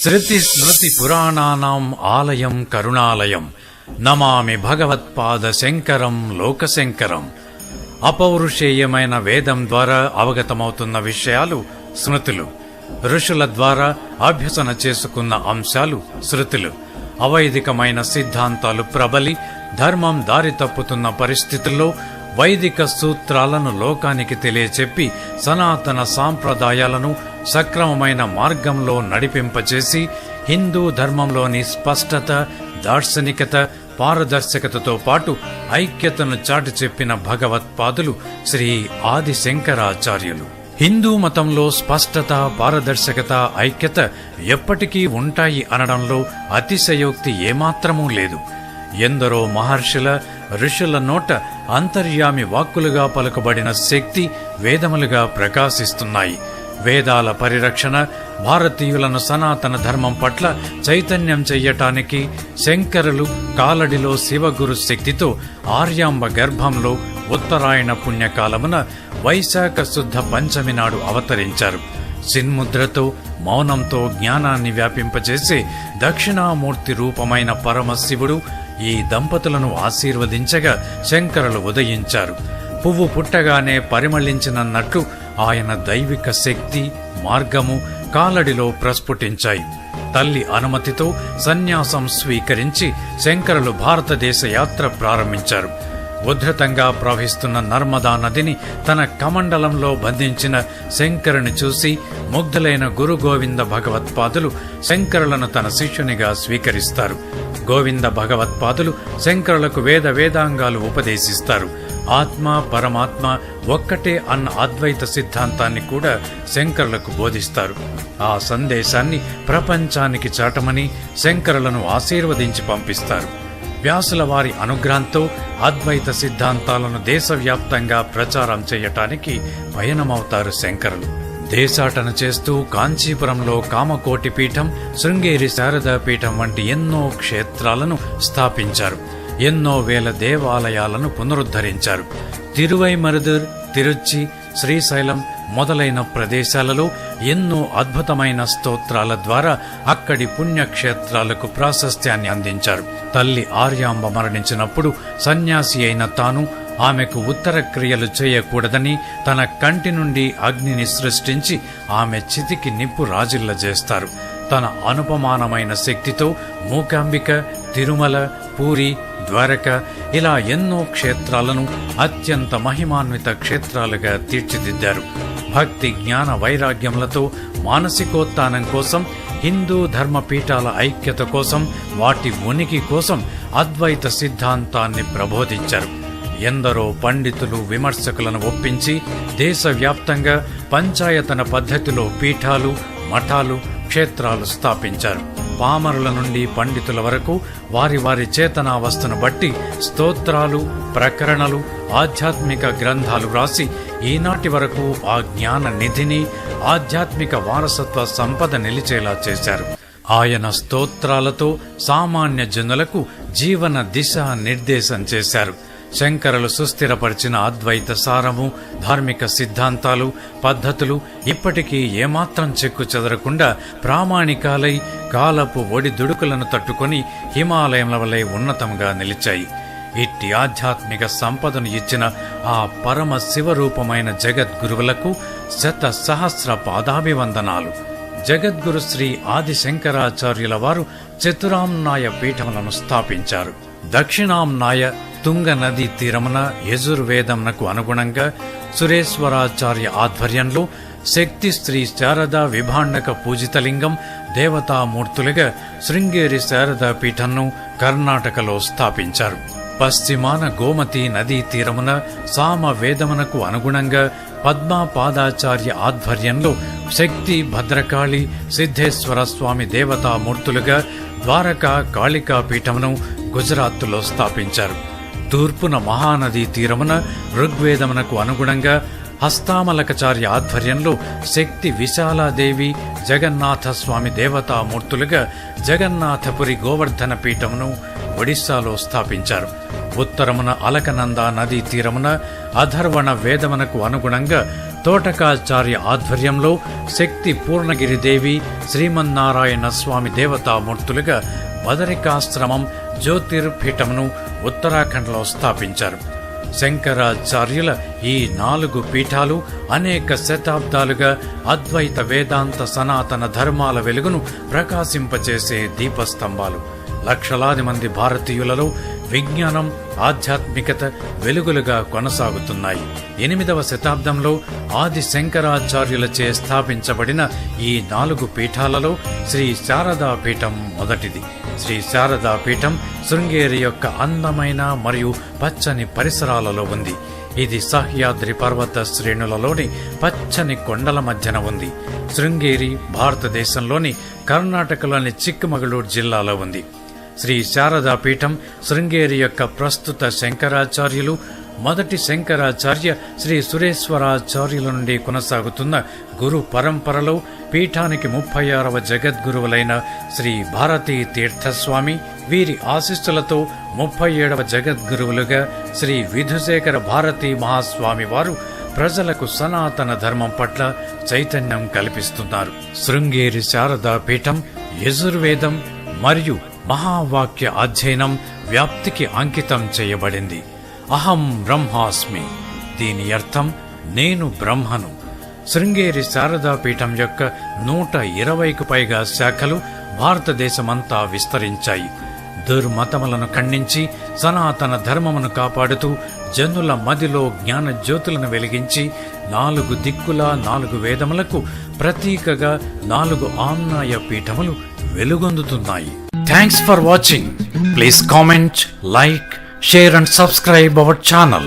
శృతి స్మృతి పురాణానాం ఆలయం కరుణాలయం నమామి భగవత్పాద శంకరం లోకశంకరం. అపౌరుషేయమైన వేదం ద్వారా అవగతమవుతున్న విషయాలు స్మృతులు, ఋషుల ద్వారా అభ్యసన చేసుకున్న అంశాలు శృతులు. అవైదికమైన సిద్ధాంతాలు ప్రబలి ధర్మం దారి తప్పుతున్న పరిస్థితుల్లో వైదిక సూత్రాలను లోకానికి తెలియచెప్పి సనాతన సాంప్రదాయాలను సక్రమమైన మార్గంలో నడిపింపచేసి హిందూ ధర్మంలోని స్పష్టత, దార్శనికత, పారదర్శకతతో పాటు ఐక్యతను చాటి చెప్పిన భగవత్పాదులు శ్రీ ఆది శంకరాచార్యులు. హిందూ మతంలో స్పష్టత, పారదర్శకత, ఐక్యత ఎప్పటికీ ఉంటాయి అనడంలో అతిశయోక్తి ఏమాత్రమూ లేదు. ఎందరో మహర్షుల, ఋషుల నోట అంతర్యామి వాక్కులుగా పలుకబడిన శక్తి వేదములుగా ప్రకాశిస్తున్నాయి. వేదాల పరిరక్షణ, భారతీయులను సనాతన ధర్మం పట్ల చైతన్యం చెయ్యటానికి శంకరులు కాలడిలో శివగురు శక్తితో ఆర్యాంబ గర్భంలో ఉత్తరాయణ పుణ్యకాలమున వైశాఖ శుద్ధ పంచమి నాడు అవతరించారు. సిన్ముద్రతో, మౌనంతో జ్ఞానాన్ని వ్యాపింపచేసే దక్షిణామూర్తి రూపమైన పరమశివుడు ఈ దంపతులను ఆశీర్వదించగా శంకరులు ఉదయించారు. పువ్వు పుట్టగానే పరిమళించినన్నట్లు ఆయన దైవిక శక్తి, మార్గము కాలడిలో ప్రస్ఫుటించాయి. తల్లి అనుమతితో సన్యాసం స్వీకరించి శంకరులు భారతదేశ యాత్ర ప్రారంభించారు. ఉద్ధృతంగా ప్రవహిస్తున్న నర్మదా నదిని తన కమండలంలో బంధించిన శంకరుని చూసి ముగ్ధులైన గురు గోవింద భగవత్పాదులు శంకరులను తన శిష్యునిగా స్వీకరిస్తారు. గోవింద భగవత్పాదులు శంకరులకు వేదాంగాలు ఉపదేశిస్తారు. ఆత్మ, పరమాత్మ ఒక్కటే అన్న అద్వైత సిద్ధాంతాన్ని కూడా శంకరులకు బోధిస్తారు. ఆ సందేశాన్ని ప్రపంచానికి చాటమని శంకరులను ఆశీర్వదించి పంపిస్తారు. వ్యాసుల వారి అనుగ్రహంతో అద్వైత సిద్ధాంతాలను దేశవ్యాప్తంగా ప్రచారం చేయటానికి పయనమవుతారు శంకరులు. దేశాటన చేస్తూ కాంచీపురంలో కామకోటి పీఠం, శృంగేరి శారదా పీఠం వంటి ఎన్నో క్షేత్రాలను స్థాపించారు. ఎన్నో వేల దేవాలయాలను పునరుద్ధరించారు. తిరువైమరుదూర్, తిరుచి, శ్రీశైలం మొదలైన ప్రదేశాలలో ఎన్నో అద్భుతమైన స్తోత్రాల ద్వారా అక్కడి పుణ్యక్షేత్రాలకు ప్రాశస్త్యాన్ని అందించారు. తల్లి ఆర్యాంబ మరణించినప్పుడు సన్యాసి అయిన తాను ఆమెకు ఉత్తర క్రియలు చేయకూడదని తన కంటి నుండి అగ్నిని సృష్టించి ఆమె చితికి నిప్పు రాజిల్లజేస్తారు. తన అనుపమానమైన శక్తితో మూకాంబిక, తిరుమల, పూరి, ద్వారక ఇలా ఎన్నో క్షేత్రాలను అత్యంత మహిమాన్విత క్షేత్రాలుగా తీర్చిదిద్దారు. భక్తి, జ్ఞాన, వైరాగ్యములతో మానసికోత్థానం కోసం, హిందూ ధర్మపీఠాల ఐక్యత కోసం, వాటి ఉనికి కోసం అద్వైత సిద్ధాంతాన్ని ప్రబోధించారు. ఎందరో పండితులు, విమర్శకులను ఒప్పించి దేశవ్యాప్తంగా పంచాయతన పద్ధతిలో పీఠాలు, మఠాలు, క్షేత్రాలు స్థాపించారు. పామరుల నుండి పండితుల వరకు వారి వారి చేతనావస్థను బట్టి స్తోత్రాలు, ప్రకరణలు, ఆధ్యాత్మిక గ్రంథాలు వ్రాసి ఈనాటి వరకు ఆ జ్ఞాన నిధిని, ఆధ్యాత్మిక వారసత్వ సంపద నిలిచేలా చేశారు. ఆయన స్తోత్రాలతో సామాన్య జనులకు జీవన దిశ నిర్దేశం చేశారు. శంకరులు సుస్థిరపరిచిన అద్వైత సారము, ధార్మిక సిద్ధాంతాలు, పద్ధతులు ఇప్పటికీ ఏమాత్రం చెక్కు చెదరకుండా ప్రామాణికాలై కాలపు ఒడిదుడుకులను తట్టుకొని హిమాలయంల వలె ఉన్నతంగా నిలిచాయి. ఇట్టి ఆధ్యాత్మిక సంపదను ఇచ్చిన ఆ పరమ శివరూపమైన జగద్గురువులకు శత సహస్ర పాదాభివందనాలు. జగద్గురు శ్రీ ఆది శంకరాచార్యుల వారు చతురాంనాయ పీఠములను స్థాపించారు. దక్షిణాంనాయ తుంగ నదీ తీరమున యజుర్వేదంనకు అనుగుణంగా సురేశ్వరాచార్య ఆధ్వర్యంలో శక్తి శ్రీ శారదా విభాండక పూజితలింగం దేవతామూర్తులుగా శృంగేరి శారదా పీఠంను కర్ణాటకలో స్థాపించారు. పశ్చిమాన గోమతి నదీ తీరమున సామవేదమునకు అనుగుణంగా పద్మాపాదాచార్య ఆధ్వర్యంలో శక్తి, భద్రకాళి, సిద్ధేశ్వర స్వామి దేవతామూర్తులుగా ద్వారకా కాళికా పీఠమును గుజరాత్లో స్థాపించారు. తూర్పున మహానదీ తీరమున ఋగ్వేదమునకు అనుగుణంగా హస్తామలకచార్య ఆధ్వర్యంలో శక్తి విశాలాదేవి, జగన్నాథ స్వామి దేవతామూర్తులుగా జగన్నాథపురి గోవర్ధన పీఠమును ఒడిశాలో స్థాపించారు. ఉత్తరమున అలకనంద నదీ తీరమున అధర్వణ వేదమునకు అనుగుణంగా తోటకాచార్య ఆధ్వర్యంలో శక్తి పూర్ణగిరిదేవి శ్రీమన్నారాయణ స్వామి దేవతామూర్తులుగా బదరికాశ్రమం జ్యోతిర్పీఠమును ఉత్తరాఖండ్లో స్థాపించారు. శంకరాచార్యుల ఈ 4 పీఠాలు అనేక శతాబ్దాలుగా అద్వైత వేదాంత సనాతన ధర్మాల వెలుగును ప్రకాశింపచేసే దీపస్తంభాలు. లక్షలాది మంది భారతీయులలో విజ్ఞానం, ఆధ్యాత్మికత వెలుగులుగా కొనసాగుతున్నాయి. 8వ శతాబ్దంలో ఆది శంకరాచార్యులచే స్థాపించబడిన ఈ 4 పీఠాలలో శ్రీ శారదా పీఠం మొదటిది. శ్రీ శారదా పీఠం శృంగేరి యొక్క అందమైన మరియు పచ్చని పరిసరాలలో ఉంది. ఇది సహ్యాద్రి పర్వత శ్రేణులలోని పచ్చని కొండల మధ్యన ఉంది. శృంగేరి భారతదేశంలోని కర్ణాటకలోని చిక్కమగళూరు జిల్లాలో ఉంది. శ్రీ శారదా పీఠం శృంగేరి యొక్క ప్రస్తుత శంకరాచార్యులు మొదటి శంకరాచార్య శ్రీ సురేశ్వరాచార్యుల నుండి కొనసాగుతున్న గురు పరంపరలో పీఠానికి 36వ జగద్గురువులైన శ్రీ భారతీ తీర్థస్వామి, వీరి ఆశీస్సులతో 37వ జగద్గురువులుగా శ్రీ విధుశేఖర భారతీ మహాస్వామి వారు ప్రజలకు సనాతన ధర్మం పట్ల చైతన్యం కల్పిస్తున్నారు. శృంగేరి శారదా పీఠం యజుర్వేదం మరియు మహావాక్య అధ్యయనం వ్యాప్తికి అంకితం చేయబడింది. అహం బ్రహ్మాస్మి, దీని అర్థం నేను బ్రహ్మను. శృంగేరి శారదా పీఠం యొక్క 120కు పైగా శాఖలు భారతదేశమంతా విస్తరించాయి. దుర్మతములను ఖండించి సనాతన ధర్మమును కాపాడుతూ జనుల మదిలో జ్ఞాన జ్యోతులను వెలిగించి 4 దిక్కుల 4 వేదములకు ప్రతీకగా 4 ఆమ్నాయ పీఠములు వెలుగొందుతున్నాయి. Thanks for watching. Please comment, like, share and subscribe our channel.